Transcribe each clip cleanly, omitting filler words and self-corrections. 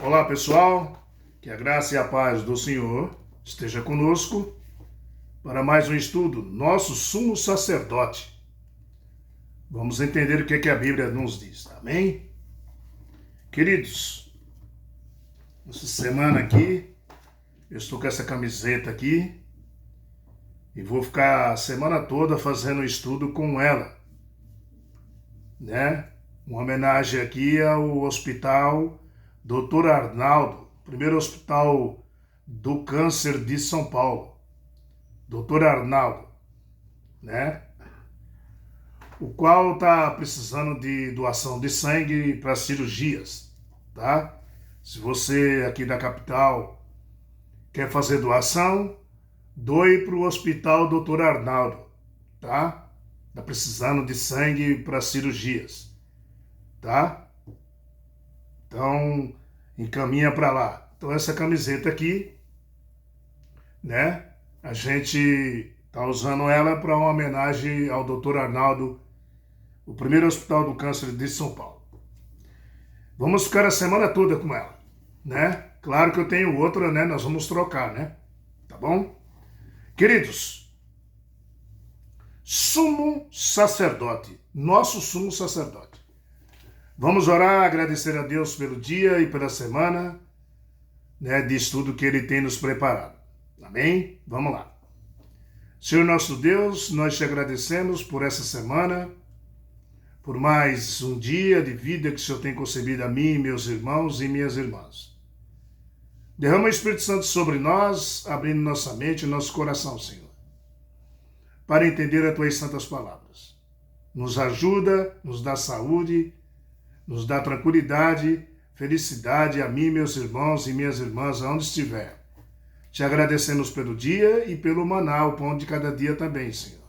Olá pessoal, que a graça e a paz do Senhor esteja conosco para mais um estudo, nosso sumo sacerdote. Vamos entender o que a Bíblia nos diz, amém? Queridos, essa semana aqui, eu estou com essa camiseta aqui e vou ficar a semana toda fazendo estudo com ela, né? Uma homenagem aqui ao Hospital Dr. Arnaldo, primeiro hospital do câncer de São Paulo. Dr. Arnaldo, né? O qual está precisando de doação de sangue para cirurgias, tá? Se você aqui da capital quer fazer doação, doe para o Hospital Dr. Arnaldo, tá? Está precisando de sangue para cirurgias, tá? Então, encaminha para lá. Então, essa camiseta aqui, né? A gente está usando ela para uma homenagem ao Dr. Arnaldo, o primeiro hospital do câncer de São Paulo. Vamos ficar a semana toda com ela, né? Claro que eu tenho outra, né? Nós vamos trocar, né? Tá bom? Queridos, sumo sacerdote, nosso sumo sacerdote. Vamos orar, agradecer a Deus pelo dia e pela semana, né, de estudo que Ele tem nos preparado. Amém? Vamos lá. Senhor nosso Deus, nós te agradecemos por essa semana, por mais um dia de vida que o Senhor tem concebido a mim, meus irmãos e minhas irmãs. Derrama o Espírito Santo sobre nós, abrindo nossa mente e nosso coração, Senhor, para entender as tuas santas palavras. Nos ajuda, nos dá saúde, nos dá tranquilidade, felicidade a mim, meus irmãos e minhas irmãs, aonde estiver. Te agradecemos pelo dia e pelo maná, o pão de cada dia também, Senhor.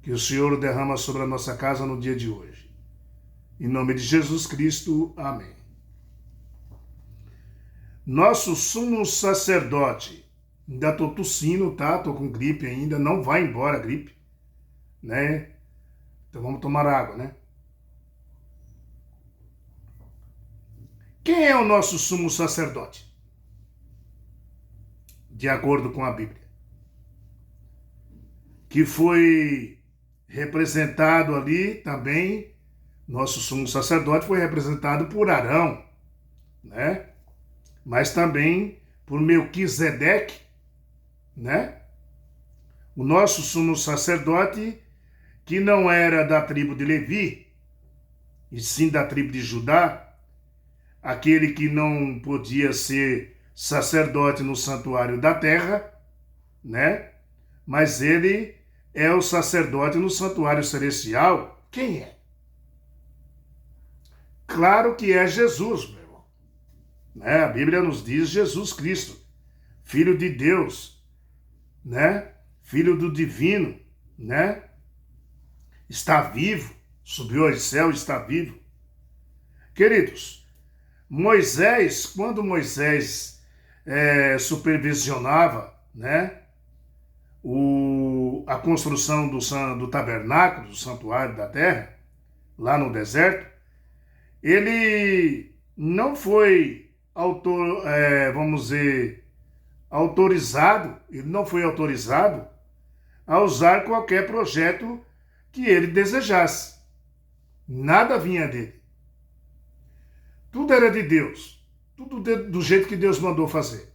Que o Senhor derrama sobre a nossa casa no dia de hoje. Em nome de Jesus Cristo, amém. Nosso sumo sacerdote. Ainda estou tossindo, tá? Estou com gripe ainda, não vai embora a gripe, né? Então vamos tomar água, né? Quem é o nosso sumo sacerdote? De acordo com a Bíblia. Que foi representado ali também, nosso sumo sacerdote foi representado por Arão, né? Mas também por Melquisedeque, né? O nosso sumo sacerdote, que não era da tribo de Levi, e sim da tribo de Judá, aquele que não podia ser sacerdote no santuário da terra, né? Mas ele é o sacerdote no santuário celestial. Quem é? Claro que é Jesus, meu irmão. Né? A Bíblia nos diz Jesus Cristo, Filho de Deus, né? Filho do Divino, né? Está vivo, subiu ao céu, está vivo. Queridos, Moisés, quando Moisés supervisionava, né, a construção do tabernáculo, do santuário da terra, lá no deserto, ele não foi ele não foi autorizado a usar qualquer projeto que ele desejasse. Nada vinha dele. Tudo era de Deus. Tudo do jeito que Deus mandou fazer.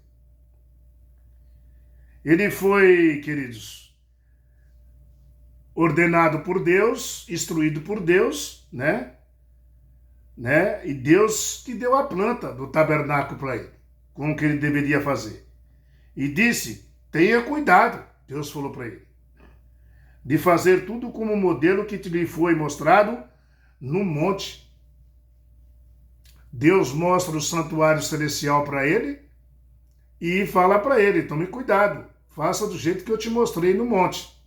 Ele foi, queridos, ordenado por Deus, instruído por Deus, né? E Deus que deu a planta do tabernáculo para ele, com o que ele deveria fazer. E disse, tenha cuidado, Deus falou para ele, de fazer tudo como o modelo que lhe foi mostrado no monte. Deus mostra o santuário celestial para ele e fala para ele, tome cuidado, faça do jeito que eu te mostrei no monte.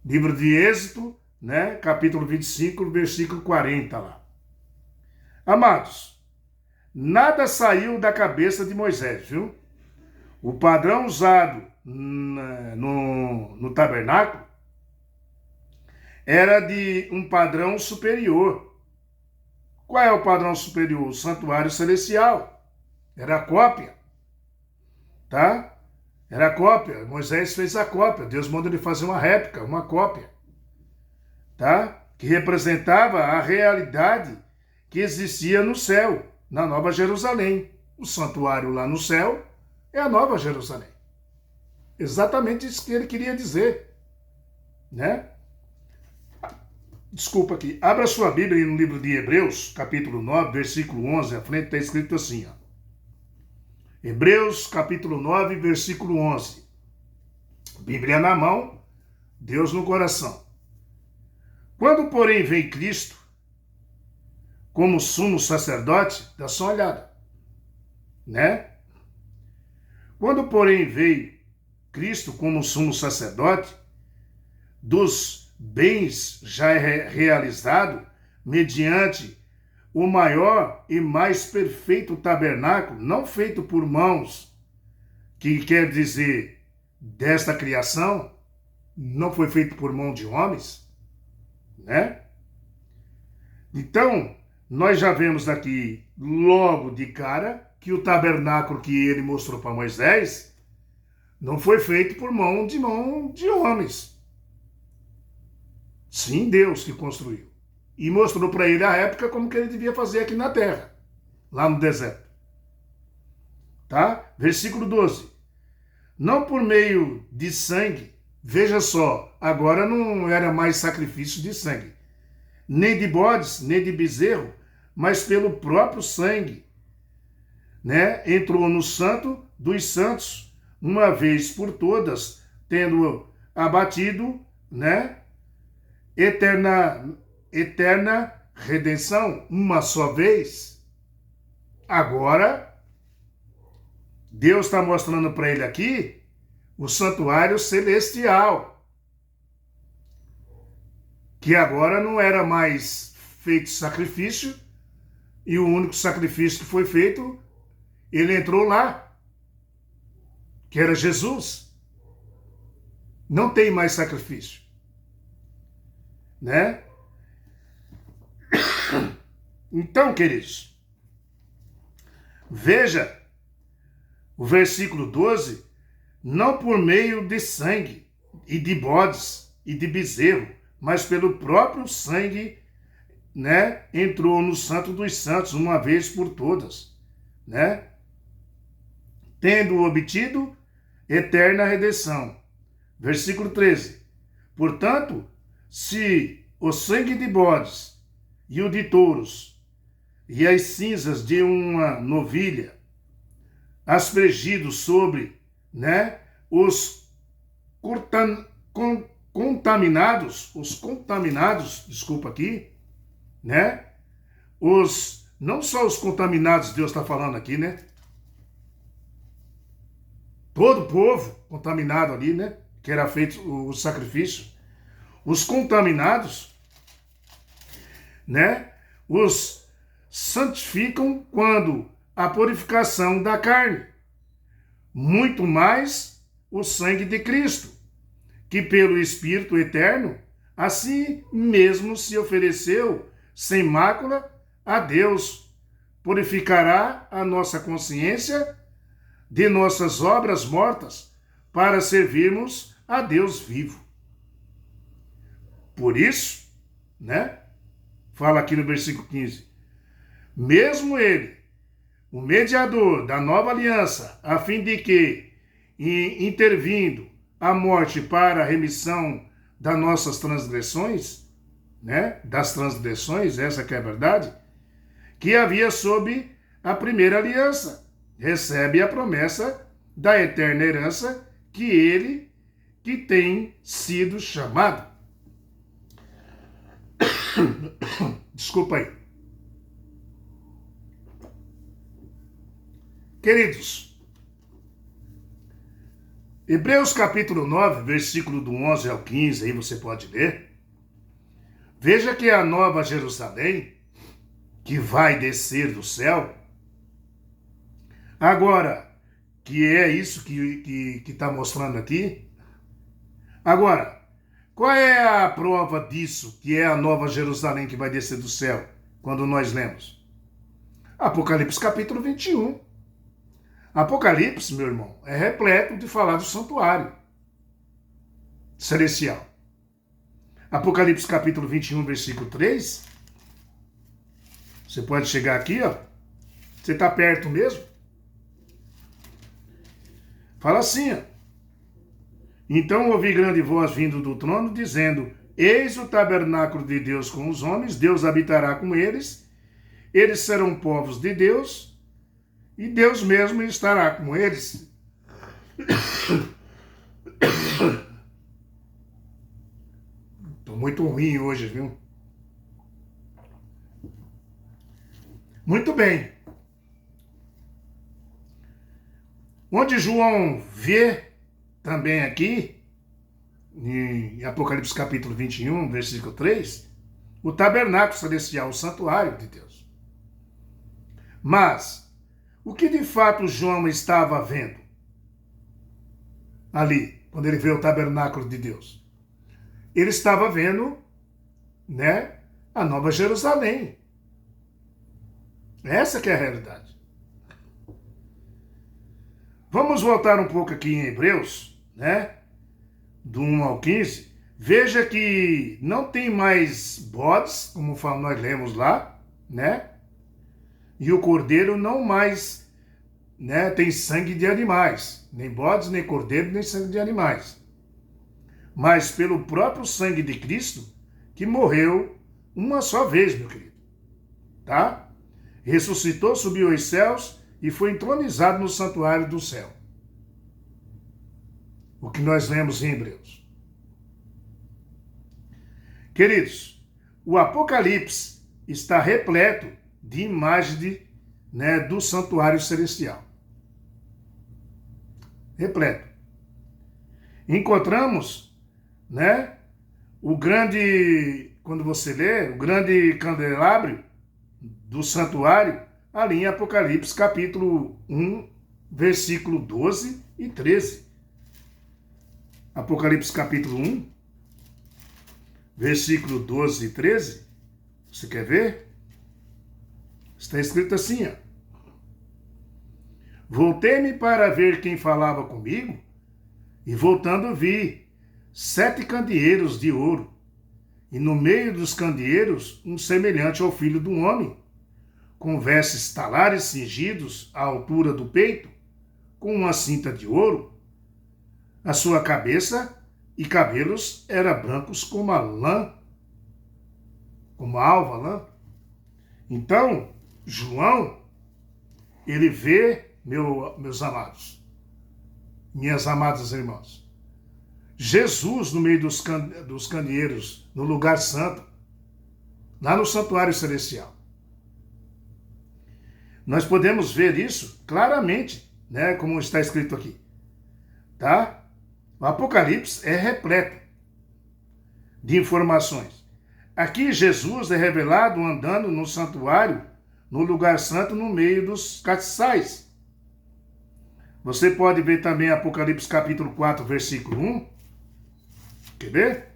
Livro de Êxodo, né, capítulo 25, versículo 40 lá. Amados, nada saiu da cabeça de Moisés, viu? O padrão usado no tabernáculo era de um padrão superior. Qual é o padrão superior? O santuário celestial. Era a cópia. Tá? Era a cópia. Moisés fez a cópia. Deus mandou ele fazer uma réplica, uma cópia. Tá? Que representava a realidade que existia no céu, na Nova Jerusalém. O santuário lá no céu é a Nova Jerusalém. Exatamente isso que ele queria dizer. Né? Desculpa aqui. Abra sua Bíblia no livro de Hebreus, capítulo 9, versículo 11. À frente está escrito assim, ó. Hebreus, capítulo 9, versículo 11. Bíblia na mão, Deus no coração. Quando, porém, veio Cristo como sumo sacerdote, dá só uma olhada, né? Quando, porém, veio Cristo como sumo sacerdote dos bens já realizado mediante o maior e mais perfeito tabernáculo, não feito por mãos, que quer dizer desta criação, não foi feito por mão de homens, né? Então, nós já vemos daqui logo de cara que o tabernáculo que ele mostrou para Moisés não foi feito por mão de homens. Sim, Deus que construiu. E mostrou para ele a época como que ele devia fazer aqui na terra, lá no deserto. Tá? Versículo 12. Não por meio de sangue, veja só, agora não era mais sacrifício de sangue, nem de bodes, nem de bezerro, mas pelo próprio sangue, né? Entrou no santo dos santos, uma vez por todas, tendo abatido, né? Eterna redenção, uma só vez. Agora, Deus está mostrando para ele aqui o santuário celestial, que agora não era mais feito sacrifício, e o único sacrifício que foi feito, ele entrou lá, que era Jesus. Não tem mais sacrifício, né? Então, queridos, veja o versículo 12, não por meio de sangue e de bodes e de bezerro, mas pelo próprio sangue, né, entrou no Santo dos Santos uma vez por todas, né? Tendo obtido eterna redenção. Versículo 13. Portanto, se o sangue de bodes e o de touros e as cinzas de uma novilha aspergidos sobre, né, os contaminados, desculpa aqui, né, não só os contaminados, Deus está falando aqui, né, todo o povo contaminado ali, né, que era feito o sacrifício, os contaminados, né, os santificam quando a purificação da carne, muito mais o sangue de Cristo, que pelo Espírito eterno, assim mesmo se ofereceu sem mácula a Deus, purificará a nossa consciência de nossas obras mortas, para servirmos a Deus vivo. Por isso, né, fala aqui no versículo 15, mesmo ele, o mediador da nova aliança, a fim de que, intervindo a morte para a remissão das nossas transgressões, né, das transgressões, essa que é a verdade, que havia sob a primeira aliança, recebe a promessa da eterna herança que ele que tem sido chamado. Desculpa aí. Queridos, Hebreus capítulo 9, versículo do 11 ao 15, aí você pode ler. Veja que a nova Jerusalém, que vai descer do céu, agora, que é isso que está mostrando aqui. Agora, qual é a prova disso, que é a nova Jerusalém que vai descer do céu? quando nós lemos? Apocalipse capítulo 21. Apocalipse, meu irmão, é repleto de falar do santuário celestial. Apocalipse capítulo 21, versículo 3. Você pode chegar aqui, ó. Você está perto mesmo? Fala assim, ó. Então ouvi grande voz vindo do trono, dizendo: Eis o tabernáculo de Deus com os homens, Deus habitará com eles, eles serão povos de Deus, e Deus mesmo estará com eles. Estou muito ruim hoje, viu? Muito bem. Onde João vê também aqui, em Apocalipse capítulo 21, versículo 3, o tabernáculo celestial, o santuário de Deus. Mas, o que de fato João estava vendo ali, quando ele vê o tabernáculo de Deus? Ele estava vendo, né, a Nova Jerusalém. Essa que é a realidade. Vamos voltar um pouco aqui em Hebreus, né, do 1 ao 15. Veja que não tem mais bodes, como nós lemos lá, né, e o cordeiro não mais, né, tem sangue de animais, nem bodes, nem cordeiro, nem sangue de animais, mas pelo próprio sangue de Cristo, que morreu uma só vez, meu querido, tá? Ressuscitou, subiu aos céus e foi entronizado no santuário do céu. O que nós lemos em Hebreus. Queridos, o Apocalipse está repleto de imagens do santuário celestial. Repleto. Encontramos, né, o grande, quando você lê, o grande candelabro do santuário, ali em Apocalipse capítulo 1, versículo 12 e 13. Apocalipse capítulo 1, versículo 12 e 13. Você quer ver? Está escrito assim, ó. Voltei-me para ver quem falava comigo, e voltando vi 7 candeeiros de ouro, e no meio dos candeeiros um semelhante ao filho do homem, com vestes talares cingidos à altura do peito, com uma cinta de ouro. A sua cabeça e cabelos eram brancos como a lã, como a alva lã. Então, João, ele vê, meus amados, minhas amadas irmãs, Jesus no meio dos candeeiros, no lugar santo, lá no santuário celestial. Nós podemos ver isso claramente, né, como está escrito aqui, tá? O Apocalipse é repleto de informações. Aqui Jesus é revelado andando no santuário, no lugar santo, no meio dos castiçais. Você pode ver também Apocalipse capítulo 4, versículo 1. Quer ver?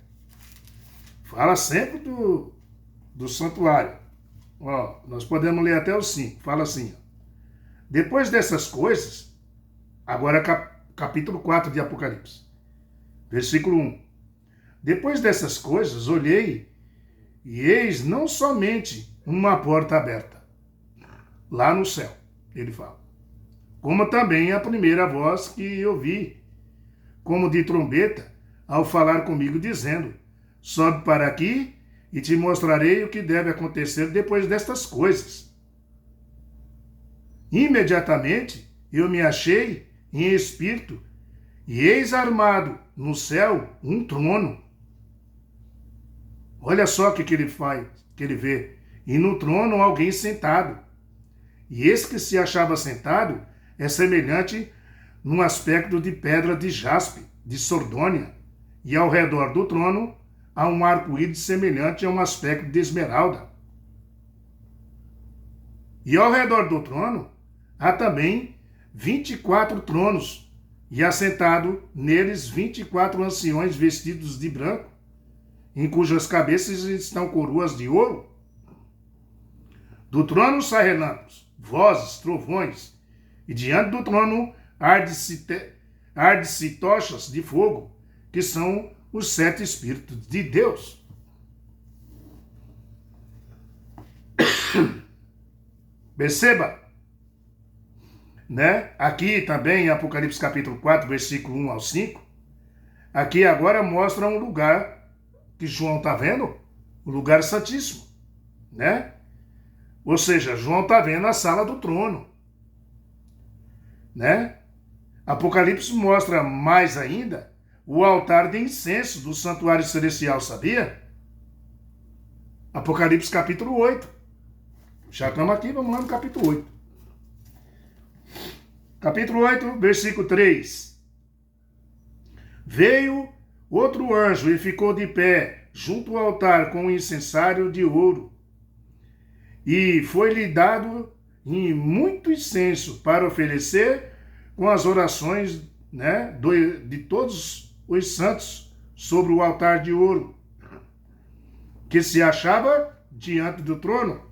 Fala sempre do santuário. Ó, nós podemos ler até o 5. Fala assim, ó. Depois dessas coisas, agora capítulo 4 de Apocalipse, versículo 1. Depois dessas coisas, olhei, e eis não somente uma porta aberta, lá no céu, ele fala, como também a primeira voz que ouvi, como de trombeta, ao falar comigo, dizendo: sobe para aqui e te mostrarei o que deve acontecer depois destas coisas. Imediatamente eu me achei em espírito, e eis armado no céu um trono. Olha só o que ele faz, que ele vê. E no trono alguém sentado. E esse que se achava sentado é semelhante num aspecto de pedra de jaspe, de sordônia. E ao redor do trono há um arco-íris semelhante a um aspecto de esmeralda. E ao redor do trono há também 24 tronos, e assentado neles 24 anciões vestidos de branco, em cujas cabeças estão coroas de ouro. Do trono saem relâmpagos, vozes, trovões, e diante do trono arde-se tochas de fogo, que são os 7 Espíritos de Deus. Perceba, né? Aqui também em Apocalipse capítulo 4, versículo 1 ao 5, aqui agora mostra um lugar que João está vendo, o lugar santíssimo, né? Ou seja, João está vendo a sala do trono, né? Apocalipse mostra mais ainda o altar de incenso do santuário celestial, sabia? Apocalipse capítulo 8. Já estamos aqui, vamos lá no capítulo 8. Capítulo 8, versículo 3. Veio outro anjo e ficou de pé junto ao altar com um incensário de ouro. E foi-lhe dado muito incenso para oferecer com as orações, né, de todos os santos sobre o altar de ouro, que se achava diante do trono.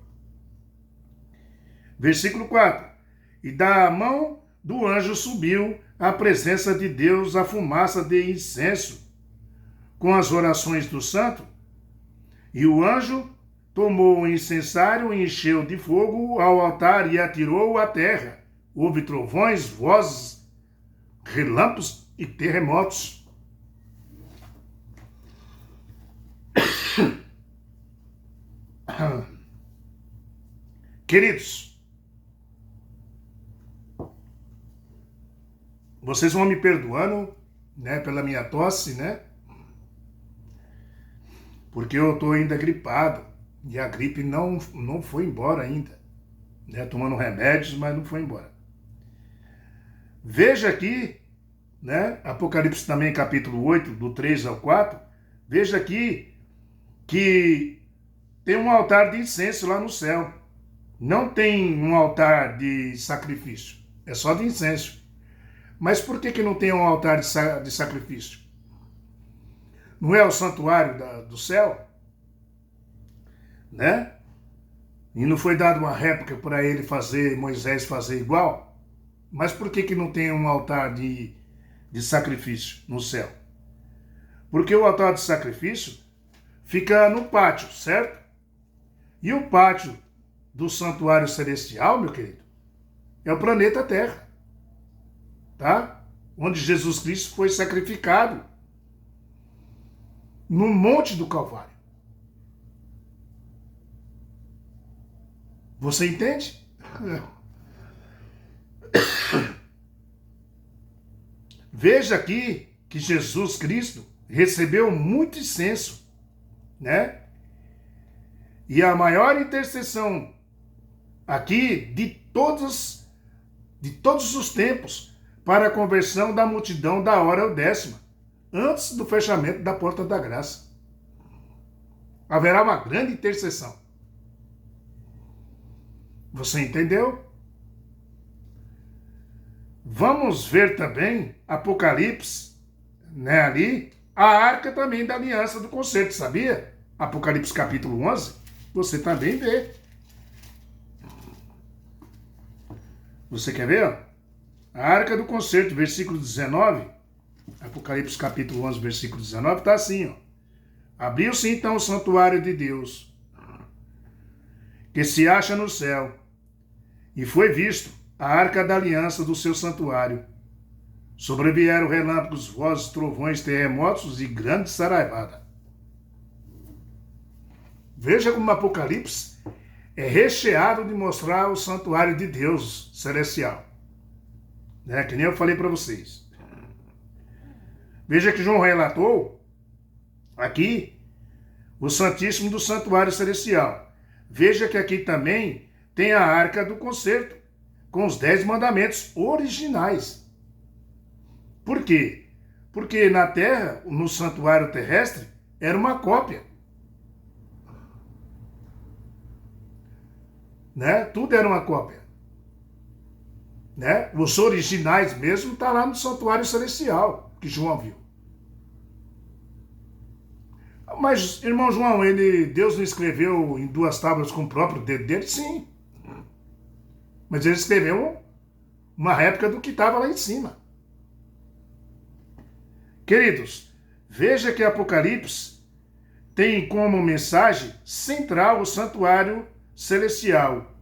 Versículo 4. E da mão do anjo subiu à presença de Deus a fumaça de incenso, com as orações do santo, e o anjo tomou o incensário e encheu de fogo ao altar e atirou-o à terra. Houve trovões, vozes, relâmpagos e terremotos. Queridos, vocês vão me perdoando, né, pela minha tosse, né? Porque eu estou ainda gripado e a gripe não foi embora ainda, né? Tomando remédios, mas não foi embora. Veja aqui, né? Apocalipse também, capítulo 8, do 3 ao 4. Veja aqui que tem um altar de incenso lá no céu. Não tem um altar de sacrifício, é só de incenso. Mas por que não tem um altar de sacrifício? Não é o santuário do céu? Né? E não foi dada uma réplica para ele fazer, Moisés fazer igual? Mas por que não tem um altar de sacrifício no céu? Porque o altar de sacrifício fica no pátio, certo? E o pátio do santuário celestial, meu querido, é o planeta Terra, tá? Onde Jesus Cristo foi sacrificado no Monte do Calvário. Você entende? Veja aqui que Jesus Cristo recebeu muito incenso, né? E a maior intercessão aqui de todos os tempos para a conversão da multidão da hora 10ª, antes do fechamento da porta da graça. Haverá uma grande intercessão. Você entendeu? Vamos ver também Apocalipse, né, ali, a arca também da aliança do concerto, sabia? Apocalipse capítulo 11, você também vê. Você quer ver? Ó? A arca do concerto, versículo 19, Apocalipse capítulo 11, versículo 19, está assim, ó. Abriu-se então o santuário de Deus, que se acha no céu, e foi visto a arca da aliança do seu santuário. Sobrevieram relâmpagos, vozes, trovões, terremotos e grande saraivada. Veja como o Apocalipse é recheado de mostrar o santuário de Deus celestial. Né? Que nem eu falei para vocês. Veja que João relatou aqui o Santíssimo do Santuário Celestial. Veja que aqui também tem a Arca do Concerto, com os 10 mandamentos originais. Por quê? Porque na Terra, no santuário terrestre, era uma cópia. Né? Tudo era uma cópia. Né? Os originais mesmo estão lá no santuário celestial, que João viu. Mas, irmão João, Deus não escreveu em 2 tábuas com o próprio dedo dele? Sim. Mas ele escreveu uma réplica do que estava lá em cima. Queridos, veja que Apocalipse tem como mensagem central o santuário celestial.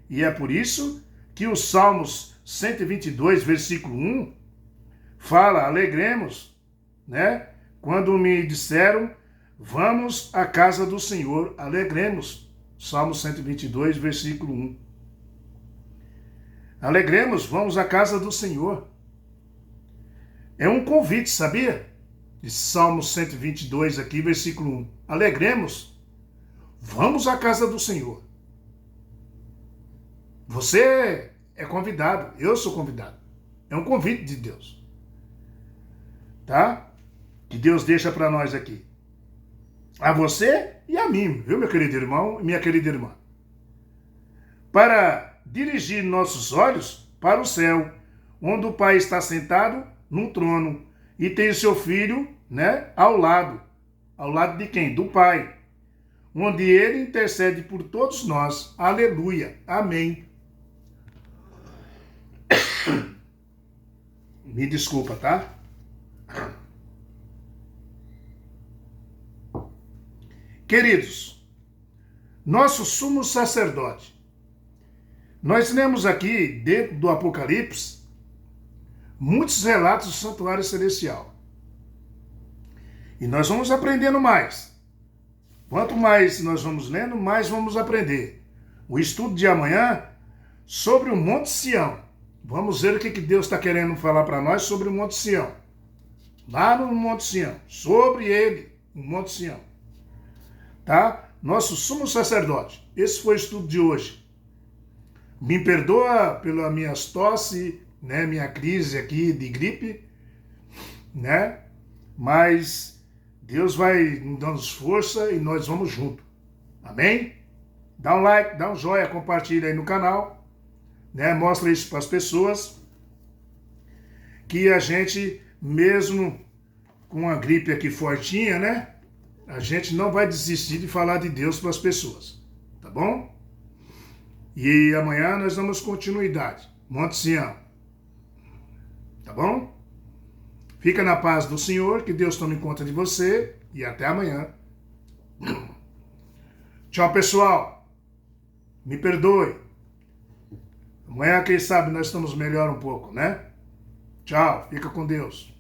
E é por isso que os Salmos 122, versículo 1, fala, alegremos, né? Quando me disseram, vamos à casa do Senhor, alegremos. Salmo 122, versículo 1. Alegremos, vamos à casa do Senhor. É um convite, sabia? De Salmo 122 aqui, versículo 1. Alegremos, vamos à casa do Senhor. Você é convidado, eu sou convidado. É um convite de Deus. Tá? Que Deus deixa para nós aqui. A você e a mim, viu, meu querido irmão e minha querida irmã? Para dirigir nossos olhos para o céu, onde o Pai está sentado num trono e tem o seu Filho, né, ao lado. Ao lado de quem? Do Pai. Onde ele intercede por todos nós. Aleluia. Amém. Me desculpa, tá? Queridos, nosso sumo sacerdote. Nós lemos aqui, dentro do Apocalipse, muitos relatos do santuário celestial. E nós vamos aprendendo mais. Quanto mais nós vamos lendo, mais vamos aprender. O estudo de amanhã sobre o Monte Sião. Vamos ver o que Deus está querendo falar para nós sobre o Monte Sião. Lá no Monte Sião. Sobre ele, o Monte Sião. Tá? Nosso sumo sacerdote. Esse foi o estudo de hoje. Me perdoa pela minha tosse, né, minha crise aqui de gripe, né? Mas Deus vai nos dando força e nós vamos junto. Amém? Dá um like, dá um joinha, compartilha aí no canal, né? Mostra isso para as pessoas que a gente, mesmo com a gripe aqui fortinha, né? A gente não vai desistir de falar de Deus para as pessoas, tá bom? E amanhã nós damos continuidade. Monte Sião. Tá bom? Fica na paz do Senhor, que Deus tome conta de você e até amanhã. Tchau, pessoal. Me perdoe. Amanhã, quem sabe, nós estamos melhor um pouco, né? Tchau. Fica com Deus.